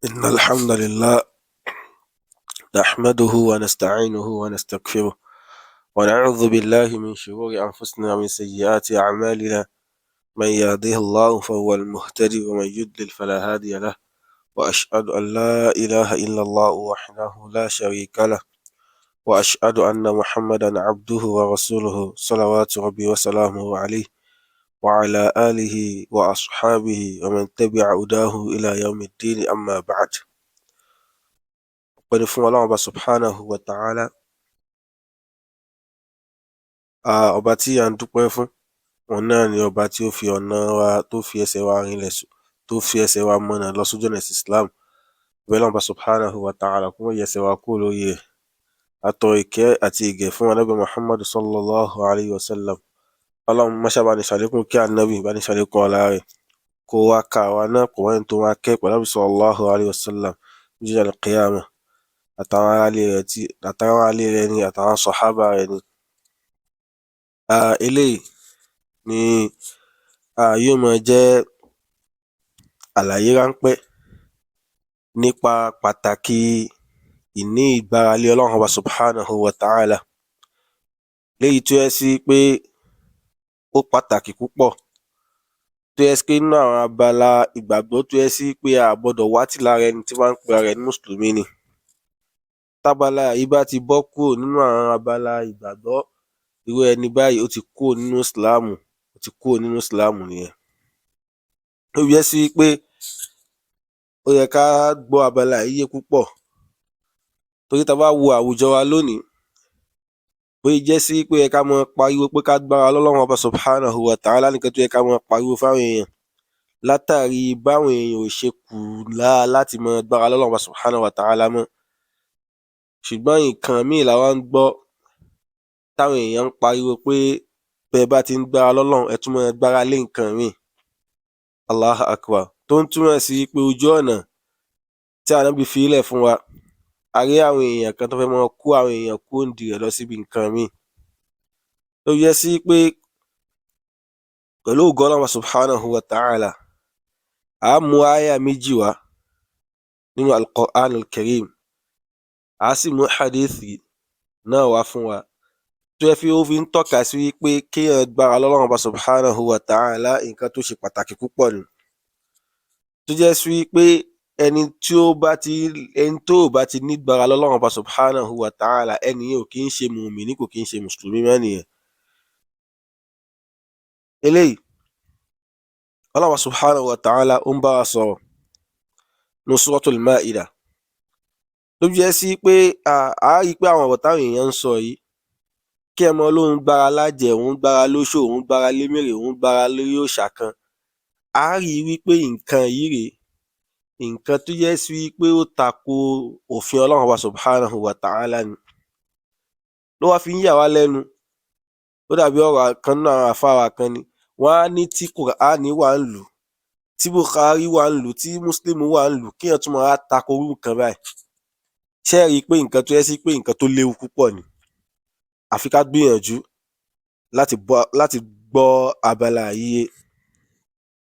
إن الحمد لله نحمده ونستعينه ونستغفره ونعوذ بالله من شرور أنفسنا ومن سيئات أعمالنا. من يهده الله فهو المهتدي ومن يضلل فلا هادي له. وأشهد أن لا إله إلا الله وحده لا شريك له، وأشهد أن محمدا عبده ورسوله صلوات ربي وسلامه عليه وعلى آله وأصحابه ومن تبع هداه إلى يوم الدين. أما بعد، ọpẹ́ ni fún Ọlọ́run Ọba subhanahu wa ta'ala, ọba tí à ń dúpẹ́ fún. Òun náà ni ọba tí ó fi ọ̀nà wa, tó fi ẹsẹ̀ wa rinlẹ̀, tó fi ẹsẹ̀ wa mọ̀nà lọ sójú ọ̀nà ẹ̀sìn Islam. Bẹ́ẹ̀ Ọlọ́run Ọba subhanahu wa ta'ala kó má yẹ ẹsẹ̀ wa kúrò lórí ẹ̀. Atọ ìkẹ́ àti ìgẹ̀ fún Ànábì Muhammad sallallahu alayhi wa sallam. Ọlọ́run má ṣá bá ní ṣàlékún kí Ànábì, bá ní ṣàlékún ọlá rẹ̀, kó wá ka àwa náà, kó wá ní tó máa kẹ́ pẹ̀lú Ànábì sallallahu alayhi wa sallam ní ọjọ́ al-qiyamah. Àtàwọn aráalé rẹ̀ ni, àtàwọn sàhábà rẹ̀ ni. Eléyìí ni yóò máa jẹ́ àlàyé ráńpẹ́ nípa pàtàkì ìní ìgbáralé Ọlọ́run Ọba subhanahu wa ta'ala, léyìí tó yẹ sí pé ó pàtàkì púpọ̀, tó yẹ sí pé nínú àwọn abala ìgbàgbọ́ tó yẹ sí pé a gbọ́dọ̀ wátì lára ẹni tí wọ́n ń pe ara ẹ̀ ní mùsùlùmí ni. Tábala yìí bá ti bọ́ kúrò nínú àwọn abala ìgbàgbọ́, irú ẹni báyìí ó ti kúrò nínú ìsìláàmù, nìyẹn. Ó yẹ sí pé ó yẹ ká gbọ́ abala yìí yé púpọ̀, torí tá bá wo àwùjọ wa lónìí, bó jẹ́ sí pé ẹ ká mọ pariwo pé ká gbára lọ́lọ́run Ọba subhanahu wa ta'ala nìkan tó yẹ ká mọ pariwo fáwọn èèyàn, látàrí báwọn èèyàn ò ṣe kùlà láti mọ gbára lọ́lọ́run Ọba subhanahu wa ta'ala mọ́. Ṣùgbọ́n nǹkan míì làwa ń gbọ́ táwọn èèyàn ń pariwo pé bẹ́ẹ̀ bá ti ń gbára lọ́lọ́run, ẹ tún mọ gbára lé nǹkan míì. Allahu akbar. Tó ń túmọ̀ sí pé ojú ọ̀nà tí Ànábì fi ilẹ̀ fún wa, a rí àwọn èèyàn kan tó fẹ́ mọ kó àwọn èèyàn kó ń di rẹ̀ lọ síbi nǹkan míì. Ó yẹ sí pé pẹ̀lú ògo Ọlọ́run subhanahu wa ta'ala, a mú àyà méjì wá nínú al-Qur'an al-Karim, a sì mú hadithi náà wá fún wa, tó yẹ fi ó fi ń tọ́ka sí wípé kéèyàn gbára lọ́lọ́run Ọba subhanahu wa ta'ala nǹkan tó ṣe pàtàkì púpọ̀ ni. Tó jẹ́ sí wípé ẹni tó bá ti nígbára lọ́lọ́run Ọba subhanahu wa ta'ala, ẹni yẹn ò kí ń ṣe mùmínì, kò kí ń ṣe mùsùlùmí mọ́ nìyẹn. Eléyìí Ọlọ́run subhanahu wa ta'ala ó ń bá wa sọ̀rọ̀ ní Suratul Ma'idah, tó jẹ́ sí pé a rí pé àwọn ọ̀rọ̀ táwọn èèyàn ń sọ yìí, kí ẹ mọ lóun gbára lájẹ, òun gbára lóṣó, òun gbára lémèrè, òun gbára lórí òòṣà kan, a rí wípé nǹkan yìí rèé, nǹkan tó yẹ sí wípé ó tako òfin Ọlọ́run Ọba subhanahu wa ta'ala ni. Ló wá fi ń yà wá lẹ́nu. Ó dàbí ọ̀rọ̀ kan nínú àwọn àfáà wa kan ni, wọ́n á ní tí Kùránì wà ń lù, tí Bukhari wà ń lù, tí Muslim wà ń lù, kéèyàn tún máa tako orú nǹkan báyìí. Ṣé ẹ rí i pé nǹkan tó yẹ sí pé nǹkan tó léwu púpọ̀ ni? Àfi ká gbìyànjú láti gbọ́ abala yìí.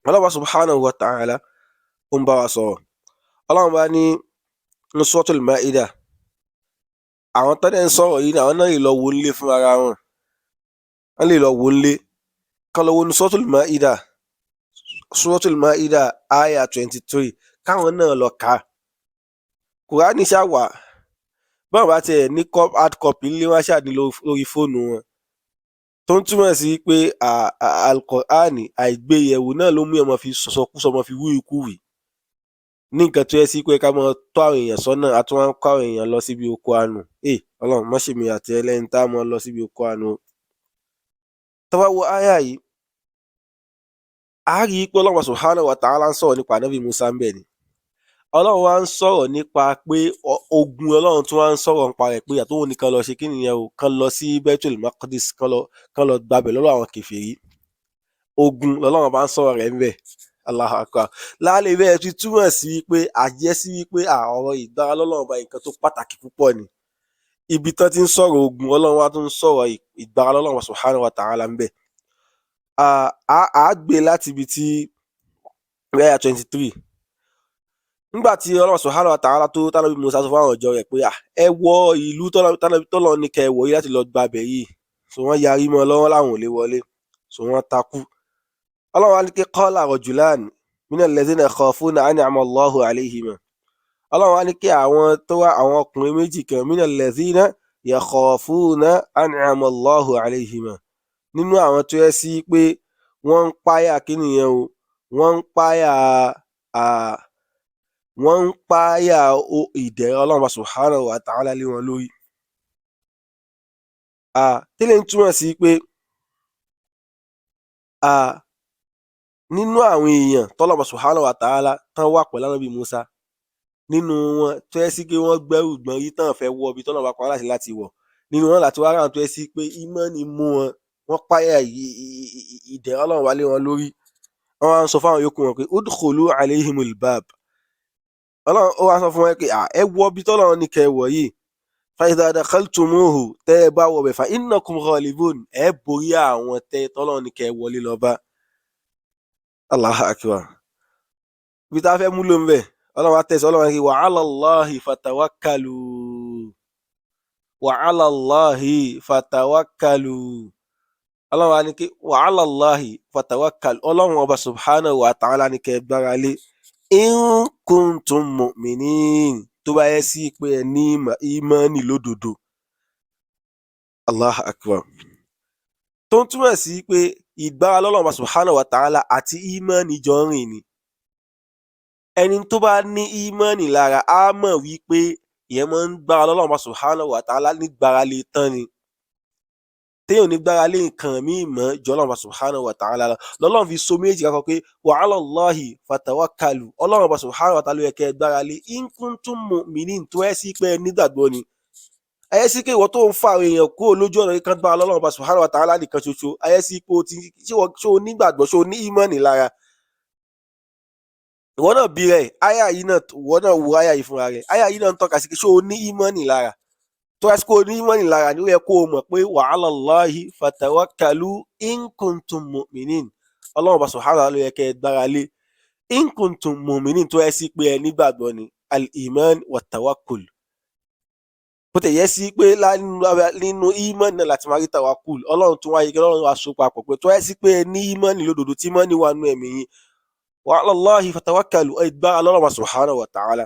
Ọlọ́run subhanahu wa ta'ala ó ń bá wa sọ̀rọ̀. Ọlọ́run bá ní Suratul Ma'idah, àwọn tó dẹ̀ ń sọ̀rọ̀ yìí, àwọn náà lè lọ wo nílé fún ara wọn. Wọ́n lè lọ wo nílé, kán lọ wo ní Suratul Ma'idah aya 23, káwọn náà lọ kà á. Kùránì ṣáà wà, báwọn bá tiẹ̀ ní hard copy nílé, wọ́n ṣáà ní lórí fóònù wọn. Tó ń túmọ̀ sí pé al-Qur'ani àìgbéyẹ̀wò náà ló mú ọmọ fi sọ̀sọkúsọ, ọmọ fi wíwíkúwìí, ní nǹkan tó yẹ sí pé ká mọ tọ́ àwọn èèyàn sọ́nà, a tún wá ń kọ́ àwọn èèyàn lọ síbi oko àánú. Ọlọ́run má ṣèmi àti ẹlẹ́ni tá a mọ lọ síbi oko àánú. Tá bá wo áyà yìí, a rí i pé Ọlọ́run subhanahu wa ta'ala ń sọ̀rọ̀ nípa Ànábì Musa ń bẹ̀ ni. Ọlọ́run wá ń sọ̀rọ̀ nípa pé ogun, Ọlọ́run tún wá ń sọ̀rọ̀ nípa rẹ̀ pé àtòun nìkan lọ ṣe kí nìyẹn o, kan lọ sí Baitul Maqdis, kan lọ gbabẹ̀ lọ́wọ́ àwọn kèfèrí. Ogun lọ́lọ́run bá ń sọ̀rọ̀ rẹ̀ ń bẹ̀. Allahu akbar. Lálẹ́ bẹ́ẹ̀ ti túmọ̀ sí wípé àjẹ́ sí wípé ọ̀rọ̀ ìgbára lọ́lọ́run bá nǹkan tó pàtàkì púpọ̀ ni. Ibi tán ti ń sọ̀rọ̀ ogun, Ọlọ́run wá tún ń sọ̀rọ̀ ìgbára lọ́lọ́run subhanahu wa ta'ala ń bẹ̀. A gbé láti ibi tí aya 23, nígbà tí Ọlọ́run subhanahu wa ta'ala tó tánàbí Musa sọ fún àwọn ọjọ́ rẹ̀ pé ẹ wọ ìlú tọ́lọ́ ní kẹ́ ẹ wọ̀ yìí láti lọ gbàbẹ̀ yìí, so wọ́n yarí mọ́ lọ́wọ́ láwọn ò lè wọlé, so wọ́n takú. Ọlọ́run wá ní kí qala rajulan minal ladhina yakhafuna an'ama Allahu alayhima. Ọlọ́run wá ní kí àwọn ọkùnrin méjì kan minal ladhina yakhafuna an'ama Allahu alayhima, nínú àwọn tó yẹ sí pé wọ́n ń páyà kí nìyẹn o, wọ́n ń páyà ìdẹ̀ra Ọlọ́run subhanahu wa ta'ala lé wọn lórí. Tẹ́lẹ̀ ń túmọ̀ sí pé nínú àwọn èèyàn tọ́lọ́run subhanahu wa ta'ala tán wà pẹ̀lú Ànábì Musa, nínú wọn tó yẹ sí pé wọ́n gbẹ́rù gbọ́n rí tán fẹ́ wọ ibi tọ́lọ́run bá pa wọ́n láti wọ̀, nínú wọn láti wá ráhùn tó yẹ sí pé ìmánì mú wọn, wọ́n páyà ìdẹ̀ra Ọlọ́run wá lé wọn lórí. Wọ́n wá ń sọ fáwọn yòókù wọn pé udkhulu alayhimul bab. Ọlọ́run ó wá sọ fún wọn pé ẹ wọ ibi tọ́lọ́run ní kẹ́ ẹ wọ̀ yìí, fa idha dakhaltumuhu, tẹ́ ẹ bá wọ bẹ̀ fa innakum ghalibun, ẹ borí àwọn tọ́lọ́run ní kẹ́ ẹ wọlé lọ bá. Allahu akbar. Ibi tá a fẹ́ mú ló ń bẹ̀, Ọlọ́run wá tẹ̀sí, Ọlọ́run kí wa 'ala Allahi fatawakkalu, wa 'ala Allahi fatawakkalu. Ọlọ́run wá ní kí wa 'ala Allahi fatawakkalu, Ọlọ́run ọba subhanahu wa ta'ala ní kẹ́ ẹ gbára lé, in kuntum mu'minin, tó bá yẹ sí pé ẹ ní ìmánì lódodo. Allahu akbar. Tó ń túmọ̀ sí pé ìgbára lọ́lọ́run subhanahu wa ta'ala àti ìmánì jọ ń rìn ni. Ẹni tó bá ní ìmánì lára á mọ̀ wípé ìyẹn máa ń gbára lọ́lọ́run subhanahu wa ta'ala ní gbára lé tán ni. Téèyàn ní gbára lé nǹkan míì mọ́ jọ Ọlọ́run subhanahu wa ta'ala lọ, lọ́lọ́run fi so méjì kakọ pé wa 'ala Allahi fatawakkalu, Ọlọ́run subhanahu wa ta'ala yẹ kẹ́ ẹ gbára lé, in kuntum mu'minin, tó ẹ sí pé ẹ nígbàgbọ́ ni. Ayé sí pé ìwọ tó ń fa àwọn èèyàn kúrò lójú ọ̀nà kan gbára lọ́lọ́run subhanahu wa ta'ala nìkan ṣoṣo, ayé sí pé ṣé o nígbàgbọ́, ṣé o ní ìmánì lára. Ìwọ náà bí rẹ̀, áyà yìí náà, ìwọ náà wo áyà yìí fúnra rẹ̀, áyà yìí náà ń tọ́ka sí pé ṣé o ní ìmánì lára. Tó ẹ sí pé o ní ìmánì lára ni ó yẹ kó o mọ̀ pé wa 'ala Allahi fatawakkalu in kuntum mu'minin, Ọlọ́run subhanahu wa ta'ala ló yẹ kẹ́ ẹ gbára lé, in kuntum mu'minin, tó ẹ sí pé ẹ nígbàgbọ́ ni, al-iman wa tawakkul. Bó tẹ̀ yẹ sí pé nínú ìmánì náà láti máa rí tawakkul, Ọlọ́run tún wáyé kí Ọlọ́run wá so papọ̀ pé tó ẹ sí pé ẹ ní ìmánì lódodo, tí ìmánì wà nú ẹ̀mí yín, wa 'ala Allahi fatawakkalu, ẹ gbára lọ́lọ́run subhanahu wa ta'ala.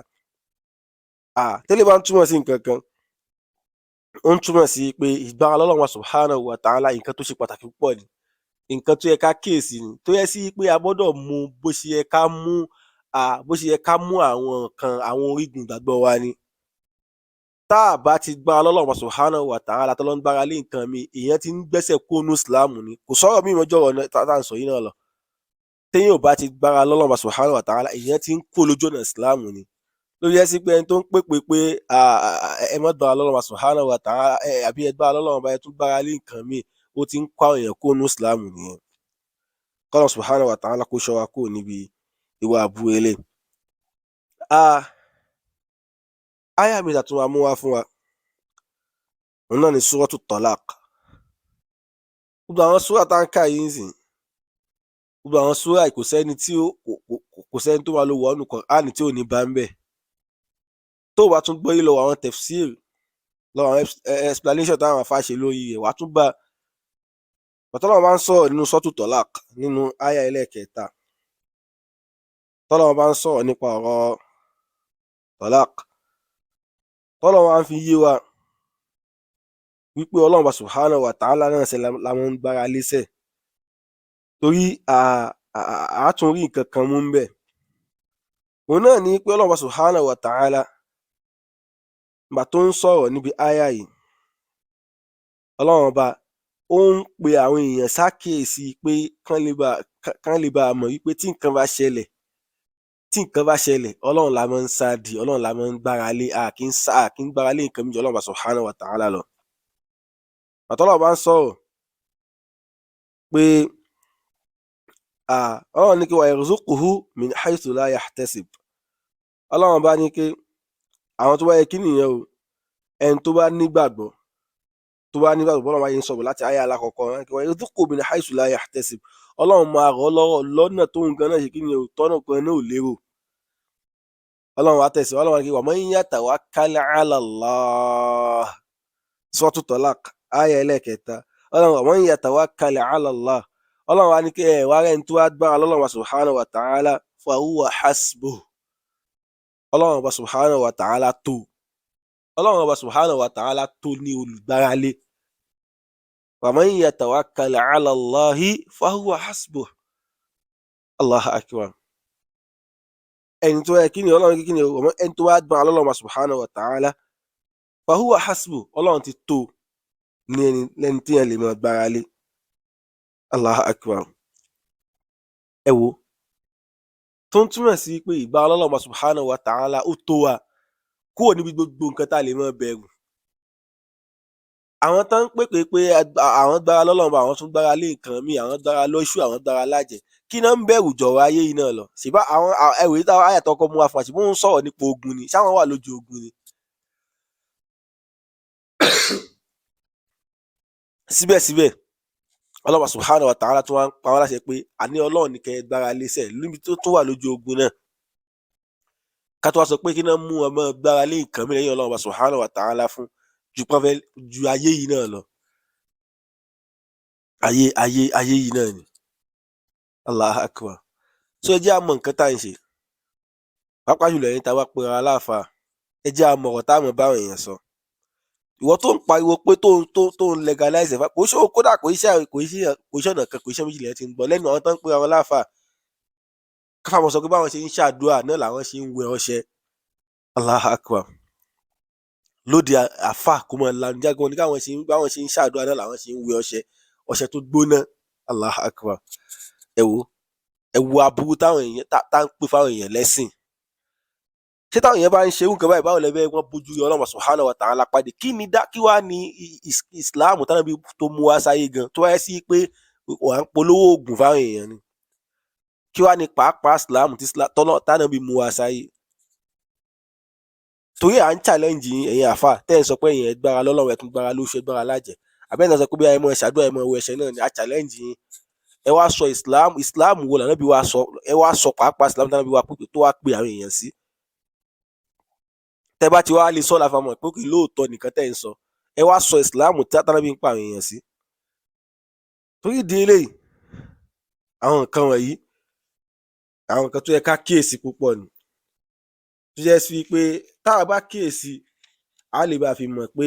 Tẹ́lẹ̀ bá ń túmọ̀ sí nǹkan kan, ó ń túmọ̀ sí pé ìgbára lọ́lọ́run subhanahu wa ta'ala nǹkan tó ṣe pàtàkì púpọ̀ ni, nǹkan tó yẹ ká kíyèsí ni, tó yẹ sí pé a gbọ́dọ̀ mú bó ṣe yẹ ká mú àwọn orígun ìgbàgbọ́ wa ni. Tá a bá ti gbára lọ́lọ́run subhanahu wa ta'ala tó lọ ń gbára lé nǹkan mi, èèyàn ti ń gbẹ́sẹ̀ kúrò nínú ìsìláàmù ni, kò sọ̀rọ̀ mí ìmọ̀jọ́ ọ̀rọ̀ tá à ń sọ yìí náà lọ. Téèyàn ò bá ti gbára lọ́lọ́run subhanahu wa ta'ala, èèyàn ti ń kó lójú ọ̀nà ìsìláàmù ni. Ló yẹ sí pé ẹni tó ń pèpè pé ẹ má gbára lọ́lọ́run subhanahu wa ta'ala, àbí ẹ gbára lọ́lọ́run bá ẹ tún gbára lé nǹkan mi, ó ti ń kó àwọn èèyàn kúrò nínú ìsìláàmù nìyẹn. Kọ́lọ́run subhanahu wa ta'ala kó ṣọ́ wa kúrò níbi ìwà àbúrò eléyìí. Áyà mi tàtún wa mú wá fún wa, òun náà ni súrọ́tù Talaq. Gbogbo àwọn súrà tá ń kà yìí nsìn, gbogbo àwọn súrà kò sẹ́ni tó máa lo wọnú Kùránì tí ò ní bá ń bẹ̀. Tó o bá tún gbọ́ yìí lọ àwọn tafsir, lọ àwọn explanation táwọn afá ṣe lórí rẹ̀, wàá tún bá. Tọ́lọ́run bá ń sọ̀rọ̀ nínú súrọ́tù Talaq nínú áyà ẹlẹ́ẹ̀kẹta, tọ́lọ́run bá ń sọ̀rọ̀ nípa ọ̀rọ̀ Talaq, tọ́lọ́run wá ń fi yé wa wípé Ọlọ́run subhanahu wa ta'ala náà ṣe la máa ń gbára lésẹ̀, torí àátún rí nǹkan kan mú ń bẹ̀. Òun náà ní pé Ọlọ́run subhanahu wa ta'ala ìgbà tó ń sọ̀rọ̀ níbi áyà yìí, Ọlọ́run ọba ó ń pe àwọn èèyàn sákèésí pé kán lè bá mọ̀ wípé tí nǹkan bá ṣẹlẹ̀, Ọlọ́run la máa ń sáàdì, Ọlọ́run la máa ń gbára lé, kì í gbára lé nǹkan méjì Ọlọ́run subhanahu wa ta'ala lọ. Ọlọ́run bá ń sọ̀rọ̀ pé Ọlọ́run ní kí wa yarzuquhu min haythu la yahtasib. Ọlọ́run bá ní kí àwọn tó bá yẹ kí nìyẹn o, ẹni tó bá nígbàgbọ́ Ọlọ́run bá yẹ ń sọ̀rọ̀ láti ayé alákọ̀ọ́kọ́, wa yarzuquhu min haythu la yahtasib. Ọlọ́run máa rọ̀ lọ́rọ̀ lọ́nà tó ń gan náà ṣe kí nìyẹn o, tọ́nà kan náà ò lérò. ọlọ́run wa tẹ̀sí ọlọ́run wa kí wa man yatawakkal ala Allah Suratu Talaq àyá ẹlẹ́kẹta ọlọ́run wa man yatawakkal ala Allah ọlọ́run wa ní kí ẹ wá rẹ̀ ń tó agbára lọ́lọ́run wa subhanahu wa ta'ala fa huwa hasbuh ọlọ́run wa subhanahu wa ta'ala tó ọlọ́run wa subhanahu wa ta'ala tó ní olùgbáralé wa man yatawakkal ala Allahi fa huwa hasbuh Allahu akbar ẹni tó yẹ kí ni ọlọ́run kí ni ẹni tó wá gbọ́n ọlọ́run wa subhanahu wa ta'ala fa huwa hasbuh ọlọ́run ti tó ní ẹni lẹ́ni tí yẹn lè máa gbára lé Allahu akbar ẹ wo tó ń túmọ̀ sí pé ìgbà ọlọ́run wa subhanahu wa ta'ala ó tó wa kúrò níbi gbogbo nǹkan tá a lè máa bẹ̀rù àwọn tó ń pèpè pé àwọn gbára lọ́lọ́run àwọn tún gbára lé nǹkan míì àwọn gbára lóṣù àwọn gbára lájẹ kí náà ń bẹ̀rù jọ̀rọ̀ ayé yìí náà lọ ṣèbá àwọn ẹrù yìí táwọn àyàtọ̀ ọkọ̀ mú wa fún àṣìbó ń sọ̀rọ̀ nípa ogun ni ṣáwọn wà lójú ogun ni síbẹ̀síbẹ̀ ọlọ́run subhanahu wa ta'ala tún wá ń pa wọ́n láṣẹ pé àní ọlọ́run ní kẹ́ ẹ gbára lésẹ̀ níbi tó tún wà lójú ogun náà ká tó wá sọ pé kí náà mú ọmọ gbára lé nǹkan mìíràn lẹ́yìn ọlọ́run subhanahu wa ta'ala fún ju ayé yìí náà lọ ayé yìí náà ni Allahu akbar so ẹ jẹ́ àmọ́ nǹkan tá à ń ṣe pàápàá jùlọ ẹ̀yin tá a wá pera aláàfáà ẹ jẹ́ àmọ́ ọ̀rọ̀ táwọn báwọn èèyàn sọ ìwọ tó ń pariwo pé tó ń legalize ẹ̀fà kò ṣe kódà kò iṣẹ́ ọ̀nà kan kò iṣẹ́ méjìlá ti ń gbọ́ lẹ́nu àwọn tó ń pera wọn aláàfáà káfà mọ̀ sọ pé báwọn ṣe ń ṣàdúrà náà làwọn ṣe ń wẹ ọṣẹ Allahu akbar lóde àfà kò mọ̀ lànà jágbọ́n ní báwọn ṣe ń ṣàdúrà náà làwọn ṣe ń wẹ ọṣẹ tó gbóná Allahu akbar ẹ wo aburú táwọn èèyàn tá ń pè fáwọn èèyàn lẹ́sìn ṣé táwọn èèyàn bá ń ṣerú nǹkan báyìí báwo lẹ́bẹ̀ẹ́ wọn bójú Ọlọ́run subhanahu wa ta'ala pàdé kí wàá ní Islam tánàbí tó mú wá sáyé gan tó wáyé sí pé wà ń polówó oògùn fáwọn èèyàn ni kí wàá ní pàápàá Islam tánàbí mú wá sáyé torí à ń challenge ẹ̀yin àfà tẹ́ ẹ̀ sọ pé ẹ̀yin gbára lọ́lọ́run ẹ̀ tún gbára lóṣù ẹ̀ gbára lájẹ̀ àbẹ́ ẹ̀ sọ pé bí ẹ̀ mọ ṣàdúrà ẹ̀ mọ ẹ̀wọ̀ ẹ̀ṣẹ̀ náà ni à challenge yín ẹ wá sọ Islam wo lànà bí wá sọ ẹ wá sọ pàápàá Islam tánàbí wá pípé tó wá pé àwọn èèyàn sí tẹ́ bá ti wá lè sọ láfa mọ̀ pé kí lóòótọ́ nìkan tẹ́ ń sọ ẹ wá sọ ìsìláàmù tí àtàlábí ń pa àwọn èèyàn sí torí ìdí eléyìí àwọn nǹkan wọ̀nyí àwọn nǹkan tó yẹ ká kíyèsí púpọ̀ ni tó jẹ́ sí pé táwa bá kíyèsí a lè bá fi mọ̀ pé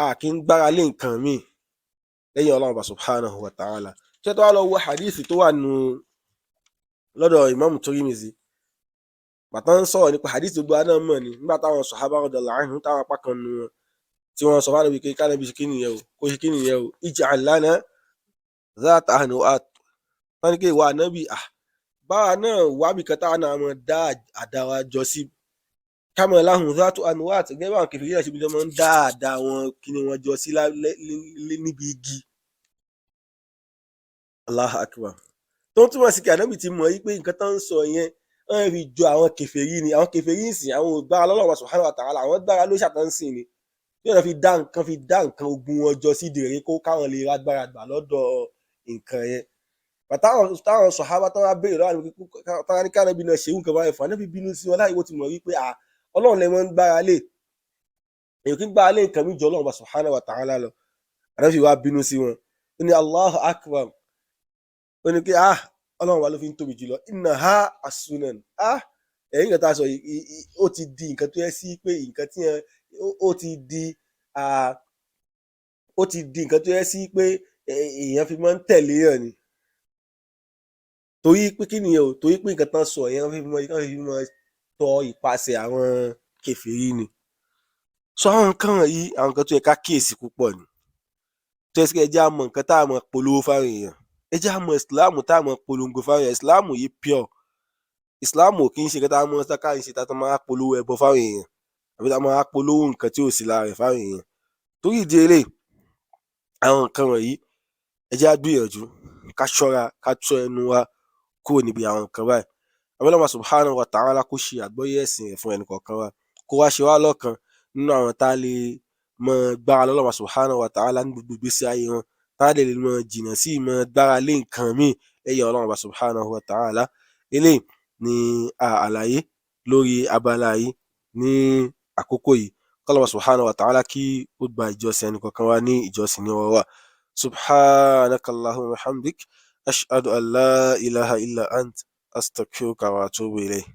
a kì í gbára lé nǹkan míì lẹ́yìn Ọlọ́run subhanahu wa ta'ala tí wọ́n tó wá lọ wo hadith tó wà nù lọ́dọ̀ Imam Tirmidhi bàtà ń sọ̀rọ̀ nípa hadith gbogbo aná mọ̀ ni nígbà táwọn sọ̀hábà radiyallahu anhum táwọn apá kan nu wọn tí wọ́n sọ fáwọn ibi kékeré níbi ṣe kí nìyẹn o kó ṣe kí nìyẹn o ij'al lana zata anwat wọ́n ní kí ìwà ànábì báwa náà wábì kan táwọn náà mọ̀ dá àdá wa jọ sí kama lahum zatu anwat gẹ́gẹ́ báwọn kẹfìrí náà ṣe bí wọ́n máa ń dá àdá wọn kí ni wọ́n jọ sí níbi igi Allahu akbar tó ń túmọ̀ sí kí ànábì ti mọ̀ yí pé nǹkan tó ń sọ yẹn wọ́n rí jọ àwọn kèfèrí ni àwọn kèfèrí ń sìn àwọn ògbára lọ́lọ́run subhanahu wa ta'ala àwọn gbára ló ṣàtàn sìn ni bí wọ́n fi dá nǹkan ogun wọn jọ sí ìdèrè kó káwọn lè rágbára gbà lọ́dọ̀ nǹkan yẹn táwọn sọ̀hábà tó wá béèrè lọ́wọ́ táwọn ní káwọn náà ṣerú nǹkan báyìí fún ànábì bínú sí wọn láì wọ́n ti mọ̀ wípé Ọlọ́run lè mọ́ ń gbára lé èyí kí ń gbára lé nǹkan mi jọ Ọlọ́run subhanahu wa ta'ala lọ ànábì wá bínú sí wọn ó ní Allahu akbar ó ní kí Ọlọ́run wa ló fi ń tóbi jùlọ innaha as-sunan ẹ̀yìn nǹkan tá a sọ ó ti di nǹkan tó yẹ sí pé nǹkan tí ó ti di nǹkan tó yẹ sí pé èèyàn fi máa ń tẹ̀lé yàn ni torí pé kí nìyẹn o torí pé nǹkan tán sọ èèyàn fi máa tọ ìpasẹ̀ àwọn kèfèrí ni sọ àwọn nǹkan yìí àwọn nǹkan tó yẹ ká kíyèsí púpọ̀ ni tó yẹ sí ẹ jẹ́ àmọ́ nǹkan tá a mọ̀ polówó fáwọn èèyàn ẹ jẹ́ àmọ́ ìsìláàmù tá a mọ̀ polongo fáwọn èèyàn ìsìláàmù yìí pure ìsìláàmù kì í ṣe kí tá a mọ̀ sáká ń ṣe tá a máa polówó ẹbọ fáwọn èèyàn àbí tá a máa polówó nǹkan tí ò sí lára rẹ̀ fáwọn èèyàn torí ìdí eléyìí àwọn nǹkan wọ̀nyí ẹ jẹ́ á gbìyànjú ká ṣọ́ra ká ṣọ́ ẹnu wa kúrò níbi àwọn nǹkan báyìí Ọlọ́hun subhanahu wa ta'ala kó ṣe àgbọ́yé ẹ̀sìn rẹ̀ fún ẹnì kọ̀ọ̀kan wa kó wá ṣe wá lọ́kan nínú àwọn tá a lè mọ gbára lọ́lọ́hun subhanahu wa ta'ala ní gbogbo ìgbésí ayé wọn tá a lè mọ jìnnà sí ìmọ̀ gbára lé nǹkan míì lẹ́yìn Ọlọ́hun subhanahu wa ta'ala eléyìí ni àlàyé lórí abala yìí ní àkókò yìí. Kọ́lọ́run subhanahu wa ta'ala kí ó gba ìjọsìn ẹnì kọ̀ọ̀kan wa ní ìjọsìn ní ọwọ́ wa. Subhanaka Allahumma wa hamdik, ashhadu an la ilaha illa ant, astaghfiruka wa atubu ilayk.